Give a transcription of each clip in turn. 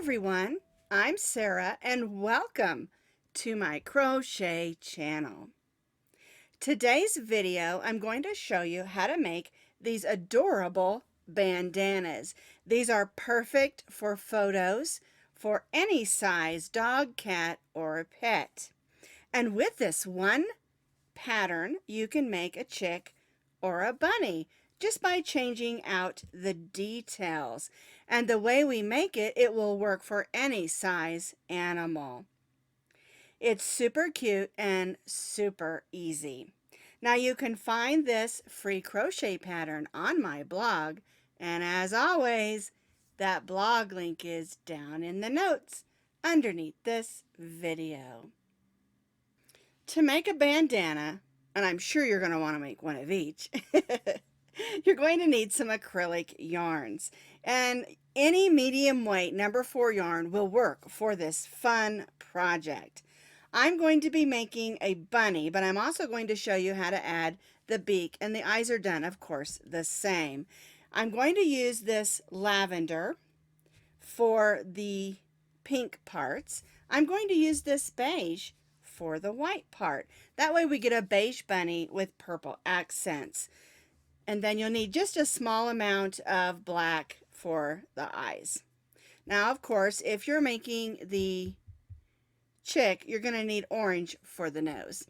everyone, I'm Sara and welcome to my crochet channel. Today's video I'm going to show you how to make these adorable bandanas. These are perfect for photos for any size dog, cat, or pet. And with this one pattern you can make a chick or a bunny just by changing out the details. And the way we make it, it will work for any size animal. It's super cute and super easy. Now you can find this free crochet pattern on my blog, and as always, that blog link is down in the notes underneath this video. To make a bandana, and I'm sure you're going to want to make one of each, you're going to need some acrylic yarns. And any medium weight number 4 yarn will work for this fun project. I'm going to be making a bunny, but I'm also going to show you how to add the beak, and the eyes are done, of course, the same. I'm going to use this lavender for the pink parts. I'm going to use this beige for the white part. That way we get a beige bunny with purple accents. And then you'll need just a small amount of black for the eyes. Now, of course, if you're making the chick, you're going to need orange for the nose.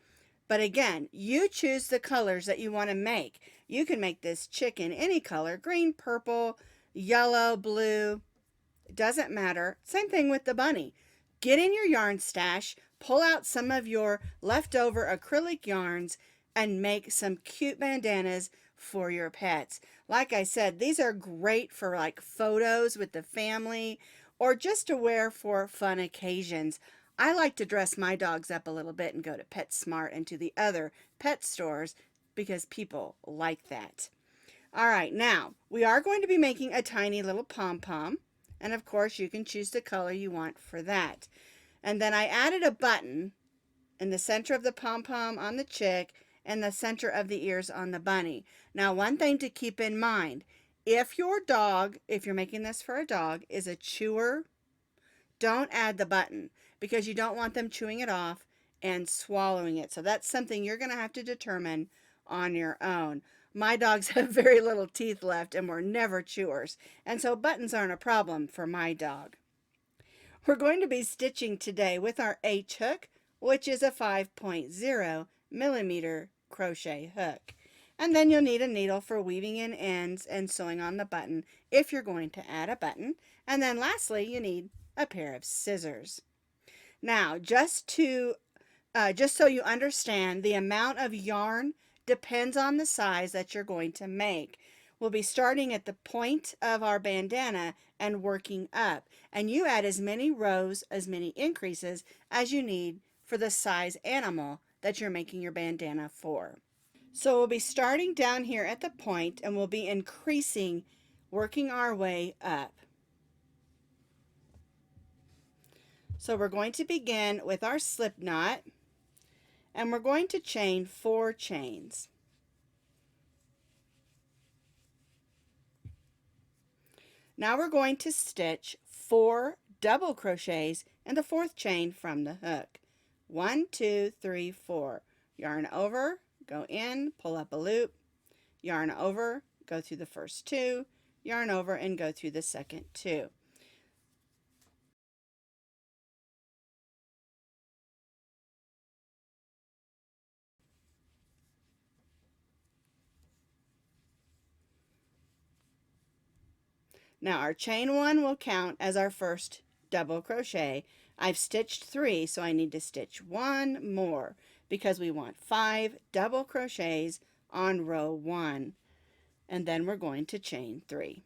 But again, you choose the colors that you want to make. You can make this chick in any color, green, purple, yellow, blue, it doesn't matter. Same thing with the bunny. Get in your yarn stash, pull out some of your leftover acrylic yarns, and make some cute bandanas for your pets. Like I said, these are great for like photos with the family or just to wear for fun occasions. I like to dress my dogs up a little bit and go to PetSmart and to the other pet stores because people like that. All right, now we are going to be making a tiny little pom-pom. And of course, you can choose the color you want for that. And then I added a button in the center of the pom-pom on the chick and the center of the ears on the bunny. Now, one thing to keep in mind, if your dog, if you're making this for a dog, is a chewer, don't add the button because you don't want them chewing it off and swallowing it. So that's something you're going to have to determine on your own. My dogs have very little teeth left and were never chewers, and so buttons aren't a problem for my dog. We're going to be stitching today with our H hook, which is a 5.0 millimeter crochet hook. And then you'll need a needle for weaving in ends and sewing on the button if you're going to add a button. And then lastly, you need a pair of scissors. Now, just so you understand, the amount of yarn depends on the size that you're going to make. We'll be starting at the point of our bandana and working up. And you add as many rows, as many increases as you need for the size animal that you're making your bandana for. So we'll be starting down here at the point and we'll be increasing, working our way up. So we're going to begin with our slip knot. And we're going to chain 4 chains. Now we're going to stitch 4 double crochets in the 4th chain from the hook. 1, 2, 3, 4. Yarn over, go in, pull up a loop, yarn over, go through the first 2, yarn over, and go through the second 2. Now our chain 1 will count as our first double crochet. I've stitched 3, so I need to stitch 1 more because we want 5 double crochets on row 1. And then we're going to chain 3.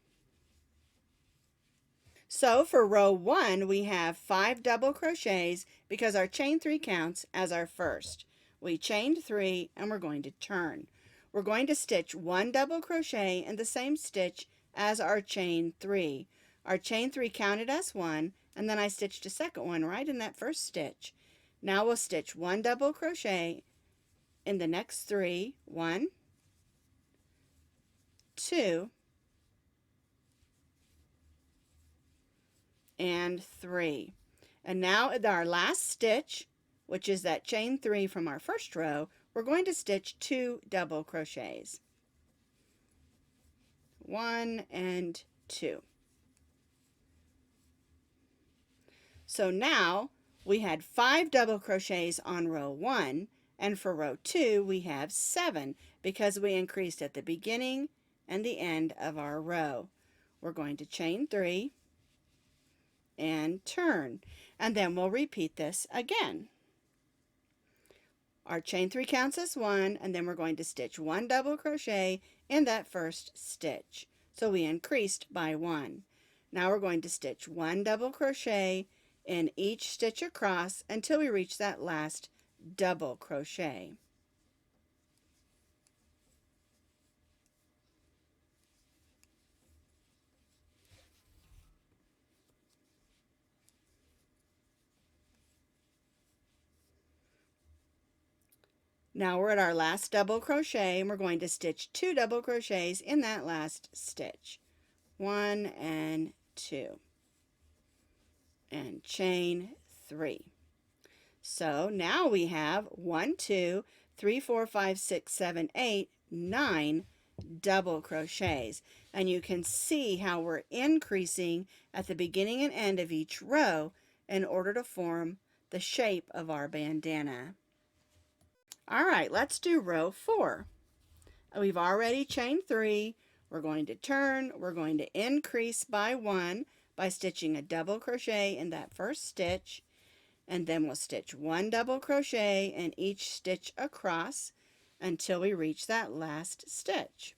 So for row 1, we have 5 double crochets because our chain 3 counts as our first. We chained 3 and we're going to turn. We're going to stitch 1 double crochet in the same stitch as our chain 3. Our chain 3 counted as 1, and then I stitched a second one right in that first stitch. Now we'll stitch 1 double crochet in the next 3. 1, 2, and 3. And now at our last stitch, which is that chain 3 from our first row, we're going to stitch 2 double crochets. 1 and 2. So now we had 5 double crochets on row 1, and for row 2 we have 7 because we increased at the beginning and the end of our row. We're going to chain 3 and turn, and then we'll repeat this again. Our chain 3 counts as 1, and then we're going to stitch 1 double crochet in that first stitch. So we increased by 1. Now we're going to stitch 1 double crochet in each stitch across until we reach that last double crochet. Now we're at our last double crochet, and we're going to stitch 2 double crochets in that last stitch. 1 and 2. And chain 3. So now we have 1, 2, 3, 4, 5, 6, 7, 8, 9 double crochets. And you can see how we're increasing at the beginning and end of each row in order to form the shape of our bandana. All right, let's do row 4. We've already chained 3. We're going to turn. We're going to increase by 1 by stitching a double crochet in that first stitch, and then we'll stitch 1 double crochet in each stitch across until we reach that last stitch.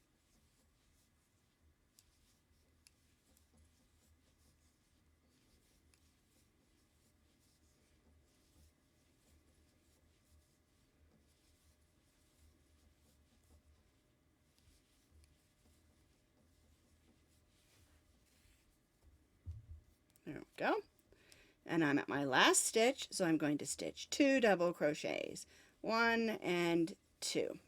There we go. And I'm at my last stitch, so I'm going to stitch 2 double crochets. 1 and 2.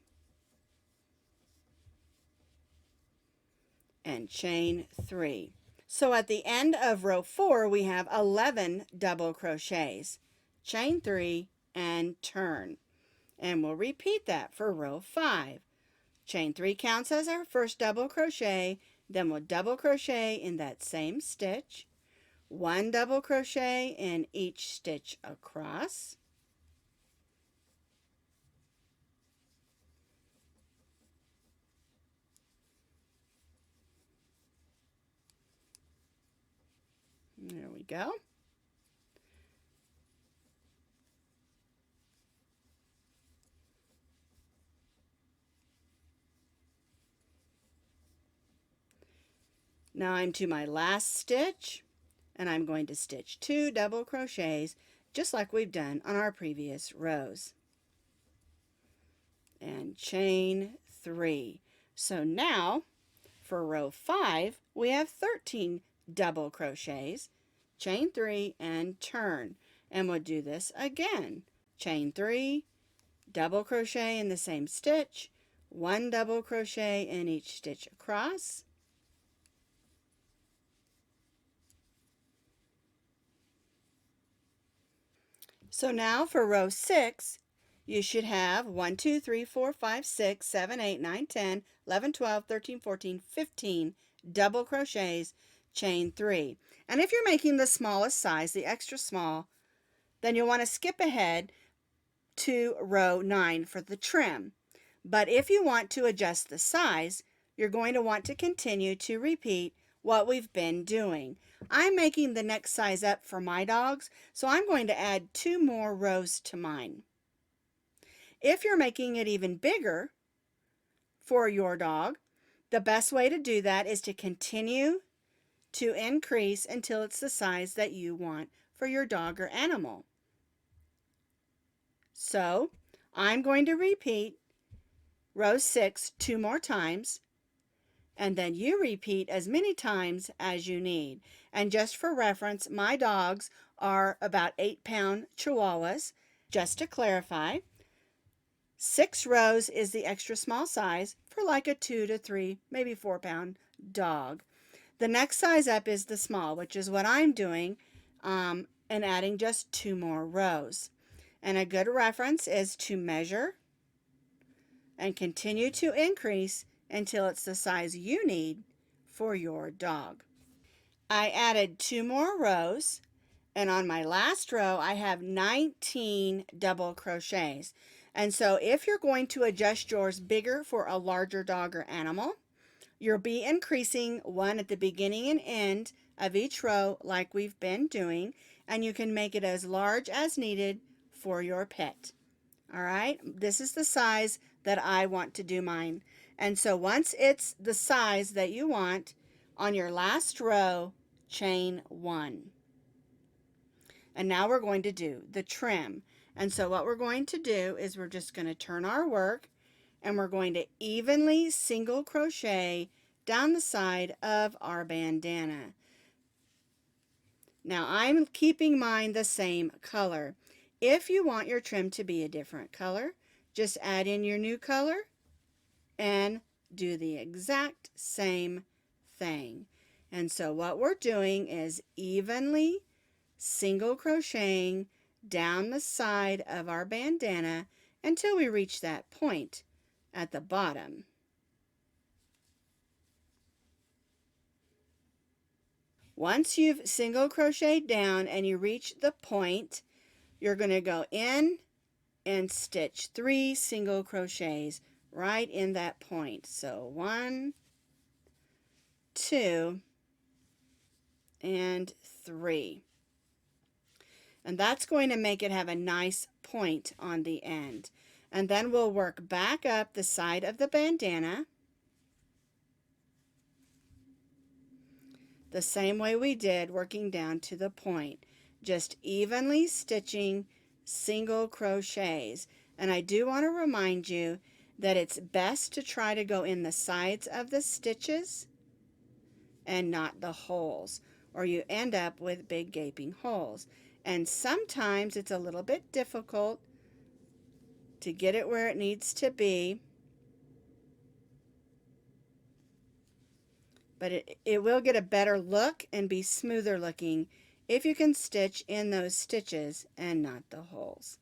And chain 3. So at the end of row 4, we have 11 double crochets. Chain 3 and turn. And we'll repeat that for row 5. Chain 3 counts as our first double crochet, then we'll double crochet in that same stitch. 1 double crochet in each stitch across. There we go. Now I'm to my last stitch, and I'm going to stitch 2 double crochets just like we've done on our previous rows. And chain 3. So now for row 5, we have 13 double crochets. Chain 3 and turn. And we'll do this again. Chain 3, double crochet in the same stitch, 1 double crochet in each stitch across. So now for row 6, you should have 1, 2, 3, 4, 5, 6, 7, 8, 9, 10, 11, 12, 13, 14, 15 double crochets, chain 3. And if you're making the smallest size, the extra small, then you'll want to skip ahead to row 9 for the trim. But if you want to adjust the size, you're going to want to continue to repeat what we've been doing. I'm making the next size up for my dogs, so I'm going to add 2 more rows to mine. If you're making it even bigger for your dog, the best way to do that is to continue to increase until it's the size that you want for your dog or animal. So I'm going to repeat row 6 2 more times, and then you repeat as many times as you need. And just for reference, my dogs are about 8-pound Chihuahuas. Just to clarify, 6 rows is the extra small size for like a 2 to 3, maybe 4-pound dog. The next size up is the small, which is what I'm doing, and adding just 2 more rows. And a good reference is to measure and continue to increase until it's the size you need for your dog. I added 2 more rows, and on my last row I have 19 double crochets. And so if you're going to adjust yours bigger for a larger dog or animal, you'll be increasing 1 at the beginning and end of each row like we've been doing, and you can make it as large as needed for your pet. All right, this is the size that I want to do mine. And so once it's the size that you want, on your last row, chain 1. And now we're going to do the trim. And so what we're going to do is we're just going to turn our work, and we're going to evenly single crochet down the side of our bandana. Now I'm keeping mine the same color. If you want your trim to be a different color, just add in your new color and do the exact same thing. And so what we're doing is evenly single crocheting down the side of our bandana until we reach that point at the bottom. Once you've single crocheted down and you reach the point, you're going to go in and stitch 3 single crochets right in that point. So 1, 2, and 3. And that's going to make it have a nice point on the end. And then we'll work back up the side of the bandana the same way we did, working down to the point, just evenly stitching single crochets. And I do want to remind you that it's best to try to go in the sides of the stitches and not the holes, or you end up with big gaping holes. And sometimes it's a little bit difficult to get it where it needs to be, but it will get a better look and be smoother looking if you can stitch in those stitches and not the holes.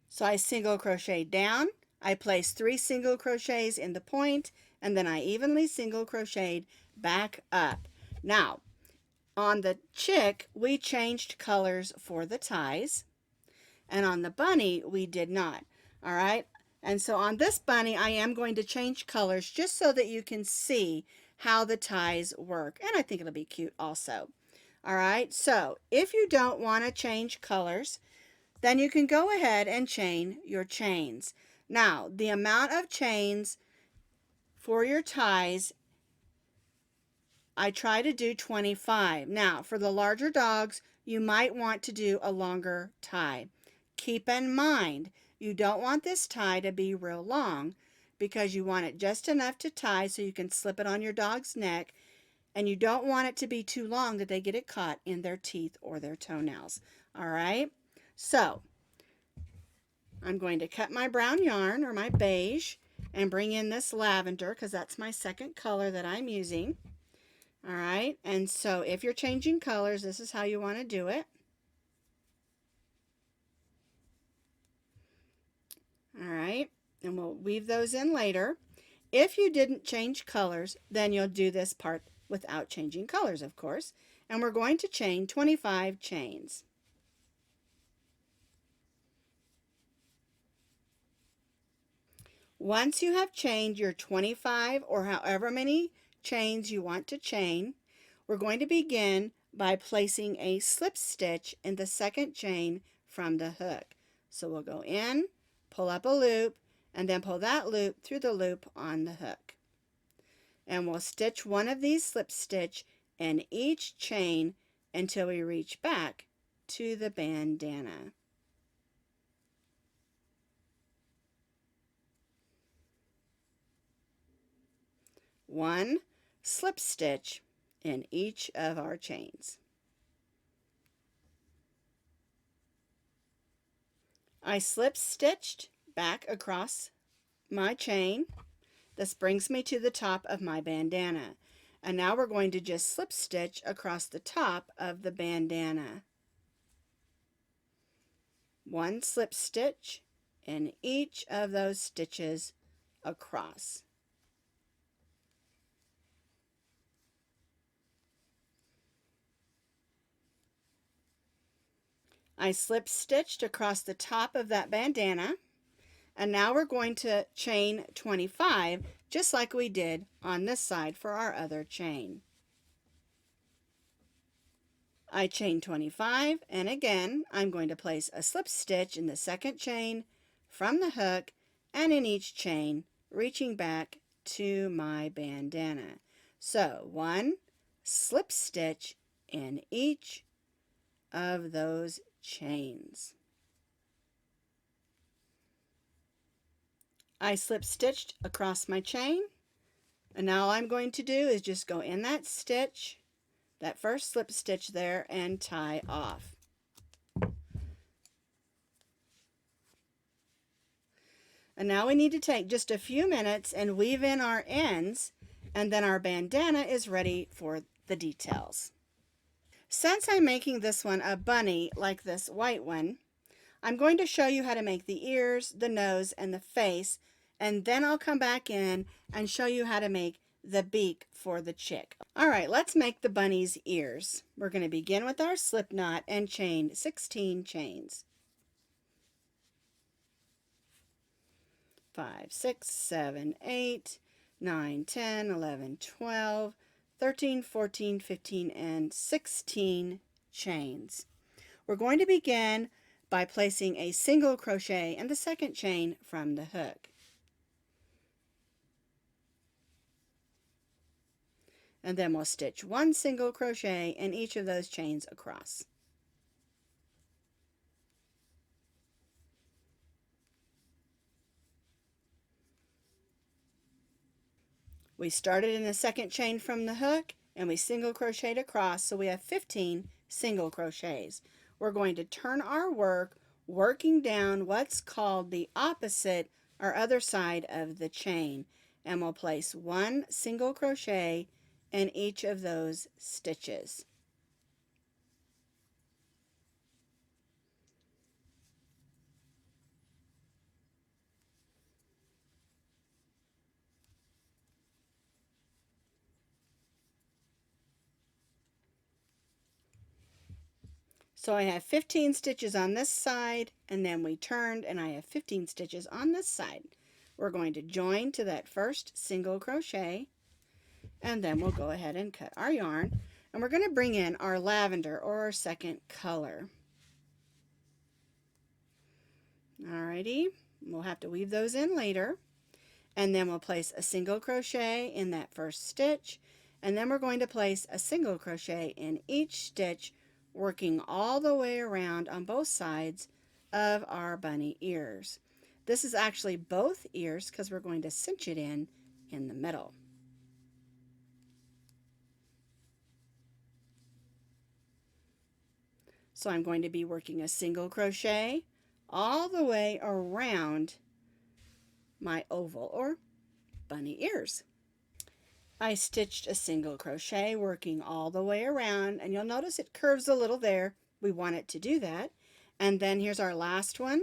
So I single crochet down, I placed 3 single crochets in the point, and then I evenly single crocheted back up. Now, on the chick, we changed colors for the ties, and on the bunny, we did not. All right, and so on this bunny, I am going to change colors just so that you can see how the ties work, and I think it'll be cute also. All right, so if you don't want to change colors, then you can go ahead and chain your chains. Now, the amount of chains for your ties, I try to do 25. Now, for the larger dogs, you might want to do a longer tie. Keep in mind, you don't want this tie to be real long because you want it just enough to tie so you can slip it on your dog's neck, and you don't want it to be too long that they get it caught in their teeth or their toenails. All right? So, I'm going to cut my brown yarn, or my beige, and bring in this lavender because that's my second color that I'm using. All right, and so if you're changing colors, this is how you want to do it. All right, and we'll weave those in later. If you didn't change colors, then you'll do this part without changing colors, of course. And we're going to chain 25 chains. Once you have chained your 25 or however many chains you want to chain, we're going to begin by placing a slip stitch in the second chain from the hook. So we'll go in, pull up a loop, and then pull that loop through the loop on the hook. And we'll stitch one of these slip stitch in each chain until we reach back to the bandana. One slip stitch in each of our chains. I slip stitched back across my chain. This brings me to the top of my bandana. And now we're going to just slip stitch across the top of the bandana. One slip stitch in each of those stitches across. I slip stitched across the top of that bandana, and now we're going to chain 25 just like we did on this side for our other chain. I chain 25, and again I'm going to place a slip stitch in the second chain from the hook and in each chain, reaching back to my bandana. So one slip stitch in each of those chains. I slip stitched across my chain, and now all I'm going to do is just go in that stitch, that first slip stitch there, and tie off. And now we need to take just a few minutes and weave in our ends, and then our bandana is ready for the details. Since I'm making this one a bunny like this white one, I'm going to show you how to make the ears, the nose, and the face, and then I'll come back in and show you how to make the beak for the chick. Alright, let's make the bunny's ears. We're going to begin with our slip knot and chain 16 chains. 5, 6, 7, 8, 9, 10, 11, 12, 13, 14, 15, and 16 chains. We're going to begin by placing a single crochet in the second chain from the hook. And then we'll stitch one single crochet in each of those chains across. We started in the second chain from the hook and we single crocheted across, so we have 15 single crochets. We're going to turn our work working down what's called the opposite or other side of the chain, and we'll place one single crochet in each of those stitches. So I have 15 stitches on this side, and then we turned and I have 15 stitches on this side. We're going to join to that first single crochet, and then we'll go ahead and cut our yarn, and we're going to bring in our lavender or our second color. Alrighty, we'll have to weave those in later, and then we'll place a single crochet in that first stitch, and then we're going to place a single crochet in each stitch, working all the way around on both sides of our bunny ears. This is actually both ears because we're going to cinch it in the middle. So I'm going to be working a single crochet all the way around my oval or bunny ears. I stitched a single crochet working all the way around, and you'll notice it curves a little there. We want it to do that. And then here's our last one.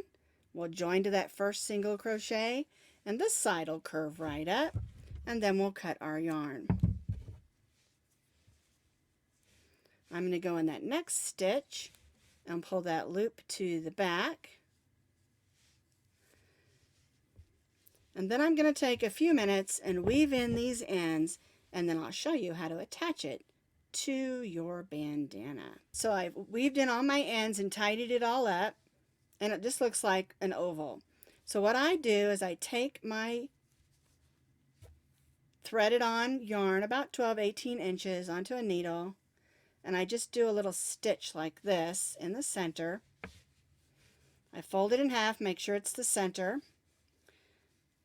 We'll join to that first single crochet, and this side will curve right up, and then we'll cut our yarn. I'm going to go in that next stitch and pull that loop to the back. And then I'm going to take a few minutes and weave in these ends, and then I'll show you how to attach it to your bandana. So I've weaved in all my ends and tidied it all up, and it just looks like an oval. So what I do is I take my threaded on yarn about 12-18 inches onto a needle, and I just do a little stitch like this in the center. I fold it in half, make sure it's the center.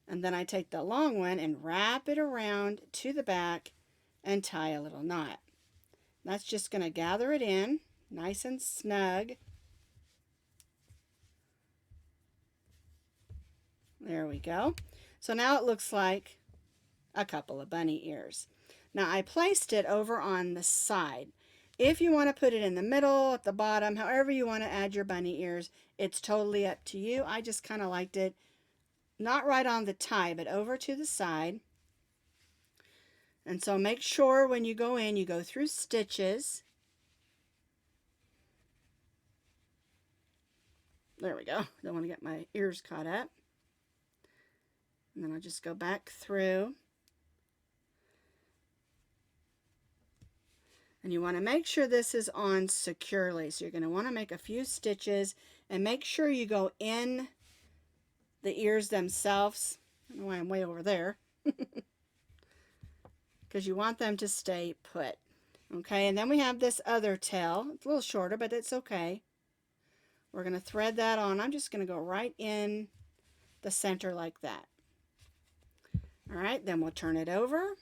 And then I take the long one and wrap it around to the back and tie a little knot. That's just going to gather it in nice and snug. There we go. So now it looks like a couple of bunny ears. Now I placed it over on the side. If you want to put it in the middle, at the bottom, however you want to add your bunny ears, it's totally up to you. I just kind of liked it not right on the tie, but over to the side. And so make sure when you go in, you go through stitches. There we go. Don't want to get my ears caught up. And then I'll just go back through. And you want to make sure this is on securely. So you're going to want to make a few stitches and make sure you go in the ears themselves. I don't know why I'm way over there. Because you want them to stay put. Okay, and then we have this other tail. It's a little shorter, but it's okay. We're going to thread that on. I'm just going to go right in the center like that. All right, then we'll turn it over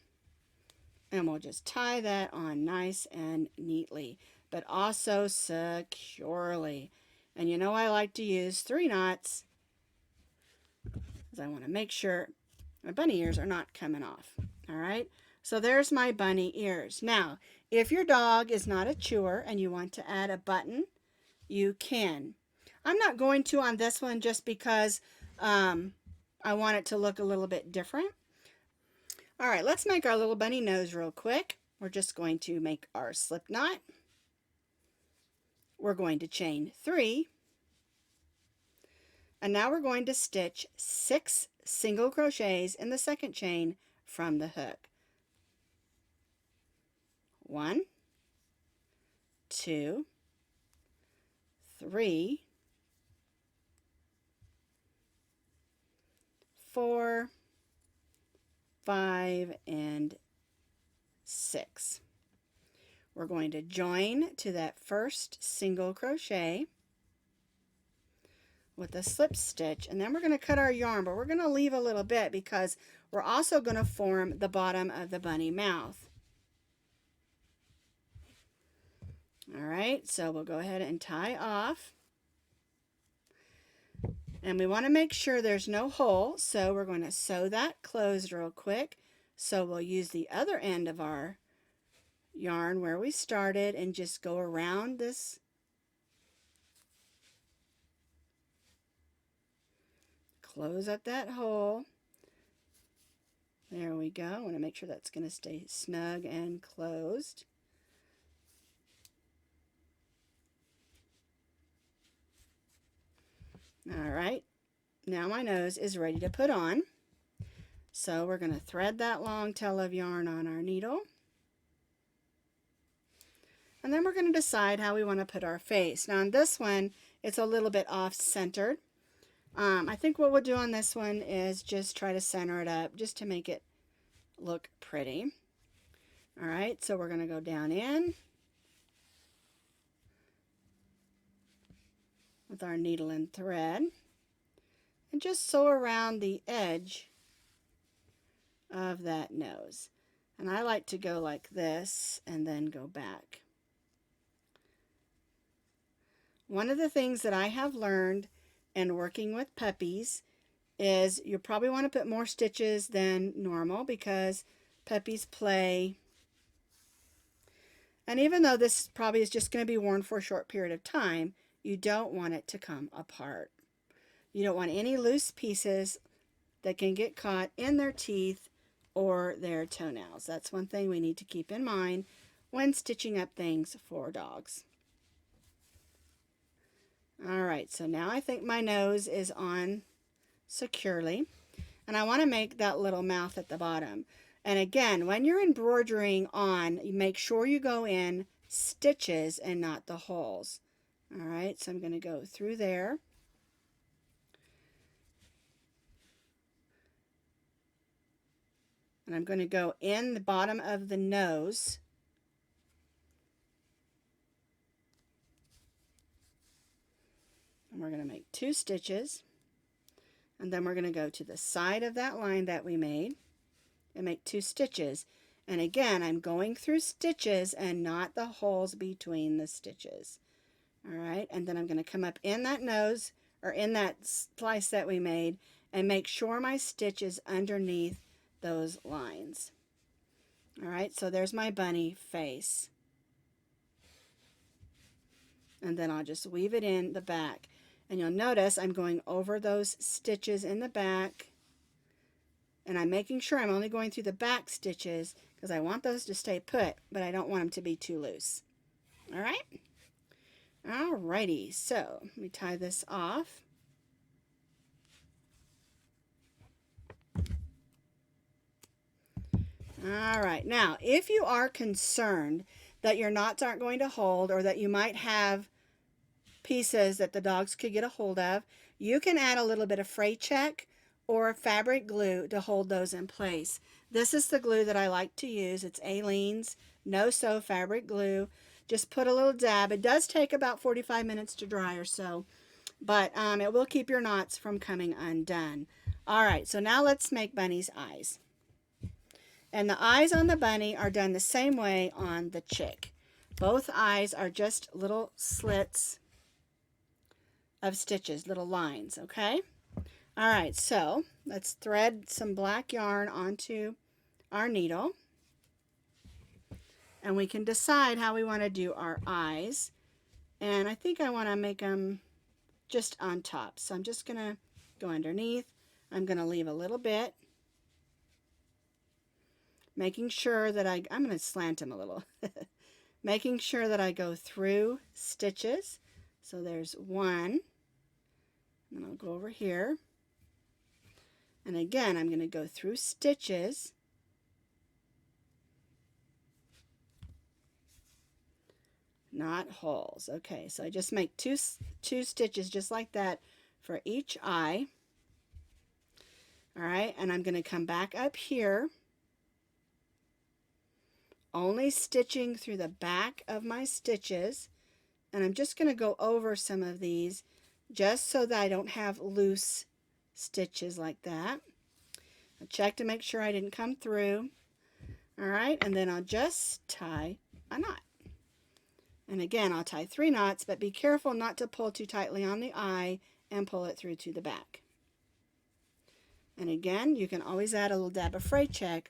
and we'll just tie that on nice and neatly, but also securely. And you know I like to use 3 knots because I want to make sure my bunny ears are not coming off. All right, so there's my bunny ears. Now, if your dog is not a chewer and you want to add a button, you can. I'm not going to on this one just because I want it to look a little bit different. All right, let's make our little bunny nose real quick. We're just going to make our slip knot. We're going to chain 3. And now we're going to stitch 6 single crochets in the second chain from the hook. 1, 2, 3, 4, 5, and 6. We're going to join to that first single crochet with a slip stitch, and then we're going to cut our yarn, but we're going to leave a little bit because we're also going to form the bottom of the bunny mouth. All right, so we'll go ahead and tie off. And we want to make sure there's no hole, so we're going to sew that closed real quick. So we'll use the other end of our yarn where we started and just go around this. Close up that hole. There we go. I want to make sure that's going to stay snug and closed. All right, now my nose is ready to put on. So we're going to thread that long tail of yarn on our needle. And then we're going to decide how we want to put our face. Now on this one, it's a little bit off-centered. I think what we'll do on this one is just try to center it up just to make it look pretty. All right, so we're going to go down in with our needle and thread and just sew around the edge of that nose. And I like to go like this and then go back. One of the things that I have learned in working with puppies is you probably want to put more stitches than normal because puppies play. And even though this probably is just going to be worn for a short period of time, you don't want it to come apart. You don't want any loose pieces that can get caught in their teeth or their toenails. That's one thing we need to keep in mind when stitching up things for dogs. All right, so now I think my nose is on securely, and I want to make that little mouth at the bottom. And again, when you're embroidering on, you make sure you go in stitches and not the holes. All right, so I'm going to go through there. And I'm going to go in the bottom of the nose. And we're going to make 2 stitches. And then we're going to go to the side of that line that we made and make 2 stitches. And again, I'm going through stitches and not the holes between the stitches. All right, and then I'm going to come up in that nose or in that slice that we made and make sure my stitch is underneath those lines. All right, so there's my bunny face. And then I'll just weave it in the back. And you'll notice I'm going over those stitches in the back. And I'm making sure I'm only going through the back stitches because I want those to stay put, but I don't want them to be too loose. All right? Alrighty, so let me tie this off. All right, now if you are concerned that your knots aren't going to hold or that you might have pieces that the dogs could get a hold of, you can add a little bit of SAch or fabric glue to hold those in place. This is the glue that I like to use. It's Aleene's No Sew fabric glue. Just put a little dab. It does take about 45 minutes to dry or so, but it will keep your knots from coming undone. All right, so now let's make Bunny's eyes. And the eyes on the bunny are done the same way on the chick. Both eyes are just little slits of stitches, little lines, okay? All right, so let's thread some black yarn onto our needle. And we can decide how we want to do our eyes. And I think I want to make them just on top. So I'm just going to go underneath. I'm going to leave a little bit. Making sure that I'm going to slant them a little. Making sure that I go through stitches. So there's one. And I'll go over here. And again, I'm going to go through stitches. Not holes. Okay, so I just make two stitches just like that for each eye. All right, and I'm going to come back up here, only stitching through the back of my stitches, and I'm just going to go over some of these just so that I don't have loose stitches like that. I'll check to make sure I didn't come through. All right, and then I'll just tie a knot. And again, I'll tie 3 knots, but be careful not to pull too tightly on the eye and pull it through to the back. And again, you can always add a little dab of SAch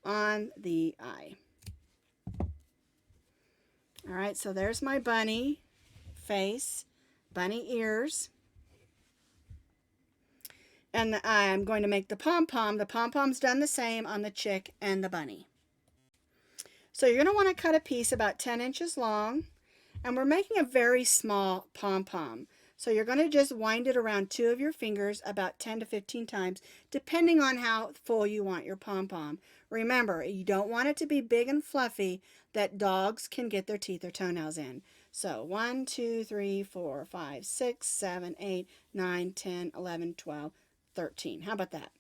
on the eye. All right, so there's my bunny face, bunny ears. And the eye, I'm going to make the pom-pom. The pom-pom's done the same on the chick and the bunny. So you're going to want to cut a piece about 10 inches long, and we're making a very small pom-pom. So you're going to just wind it around 2 of your fingers about 10 to 15 times, depending on how full you want your pom-pom. Remember, you don't want it to be big and fluffy that dogs can get their teeth or toenails in. So 1, 2, 3, 4, 5, 6, 7, 8, 9, 10, 11, 12, 13. How about that?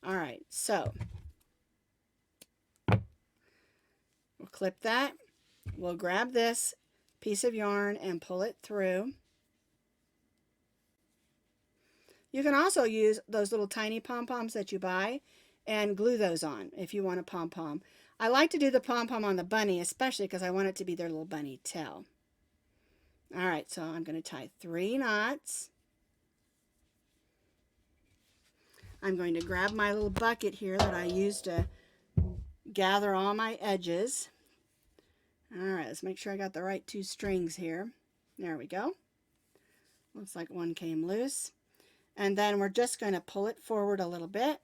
All right, so we'll clip that. We'll grab this piece of yarn and pull it through. You can also use those little tiny pom-poms that you buy and glue those on if you want a pom-pom. I like to do the pom-pom on the bunny, especially because I want it to be their little bunny tail. All right, so I'm going to tie 3 knots. I'm going to grab my little bucket here that I use to gather all my edges. All right, let's make sure I got the right 2 strings here. There we go. Looks like one came loose. And then we're just going to pull it forward a little bit.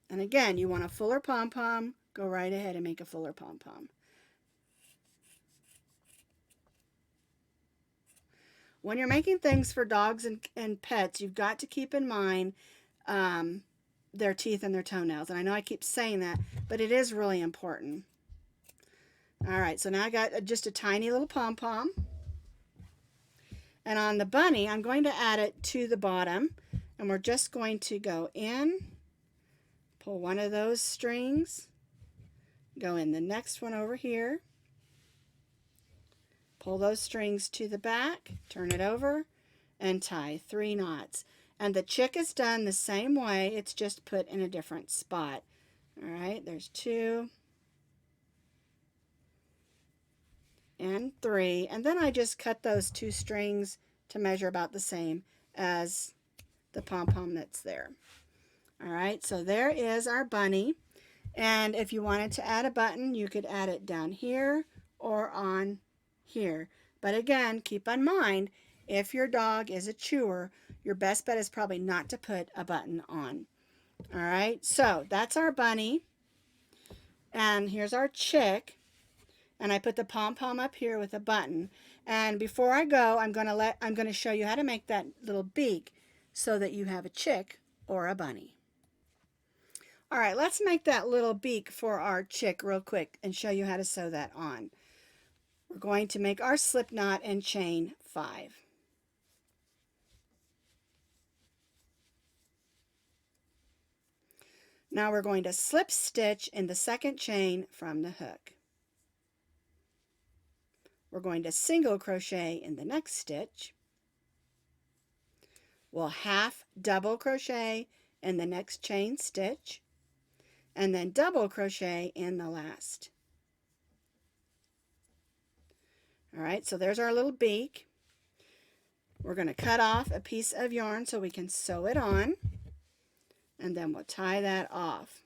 And again, you want a fuller pom-pom, go right ahead and make a fuller pom-pom. When you're making things for dogs and pets, you've got to keep in mind their teeth and their toenails. And I know I keep saying that, but it is really important. All right, so now I got just a tiny little pom-pom. And on the bunny, I'm going to add it to the bottom. And we're just going to go in, pull one of those strings, go in the next one over here, pull those strings to the back, turn it over, and tie 3 knots. And the chick is done the same way, it's just put in a different spot. All right, there's 2 and 3, and then I just cut those 2 strings to measure about the same as the pom-pom that's there. All right, so there is our bunny. And if you wanted to add a button, you could add it down here or on here. But again, keep in mind, if your dog is a chewer, your best bet is probably not to put a button on. All right, so that's our bunny. And here's our chick. And I put the pom-pom up here with a button. And before I go, I'm going to show you how to make that little beak so that you have a chick or a bunny. All right, let's make that little beak for our chick real quick and show you how to sew that on. We're going to make our slip knot and chain 5. Now we're going to slip stitch in the second chain from the hook. We're going to single crochet in the next stitch. We'll half double crochet in the next chain stitch, and then double crochet in the last. All right, so there's our little beak. We're going to cut off a piece of yarn so we can sew it on, and then we'll tie that off.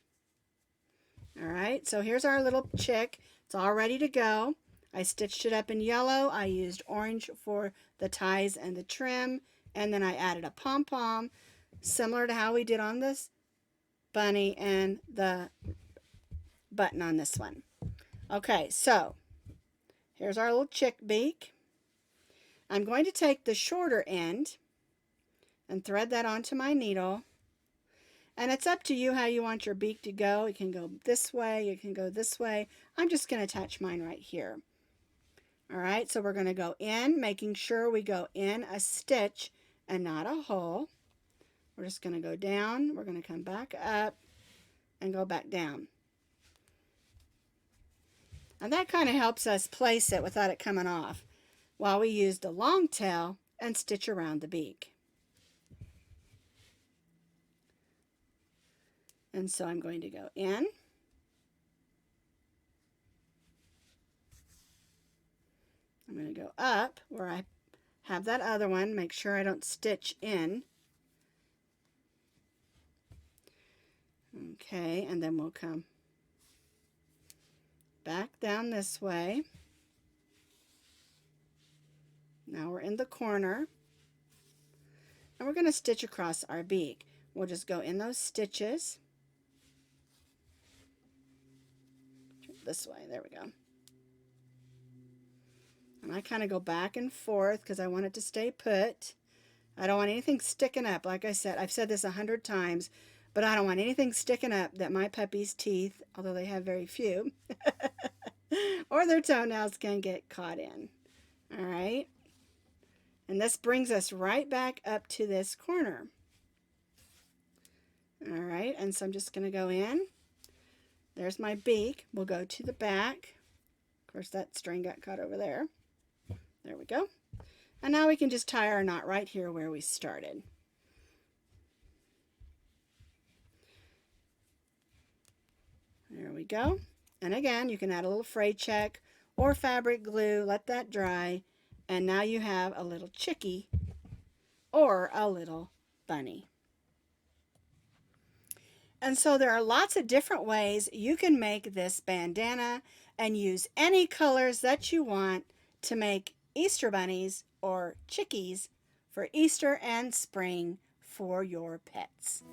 All right, so here's our little chick. It's all ready to go. I stitched it up in yellow. I used orange for the ties and the trim, and then I added a pom-pom, similar to how we did on this bunny and the button on this one. Okay, so here's our little chick beak. I'm going to take the shorter end and thread that onto my needle. And it's up to you how you want your beak to go. It can go this way, you can go this way. I'm just going to attach mine right here. All right, so we're going to go in, making sure we go in a stitch and not a hole. We're just going to go down. We're going to come back up and go back down. And that kind of helps us place it without it coming off while we use the long tail and stitch around the beak. And so I'm going to go in. I'm going to go up where I have that other one, make sure I don't stitch in. Okay, and then we'll come back down this way. Now we're in the corner, and we're going to stitch across our beak. We'll just go in those stitches. This way, there we go. And I kind of go back and forth because I want it to stay put. I don't want anything sticking up. Like I said, I've said this 100 times, but I don't want anything sticking up that my puppy's teeth, although they have very few, or their toenails can get caught in. All right. And this brings us right back up to this corner. All right, and so I'm just going to go in. There's my beak. We'll go to the back. Of course, that string got caught over there. There we go. And now we can just tie our knot right here where we started. There we go. And again, you can add a little fray check or fabric glue. Let that dry. And now you have a little chickie or a little bunny. And so there are lots of different ways you can make this bandana and use any colors that you want to make Easter bunnies or chickies for Easter and spring for your pets.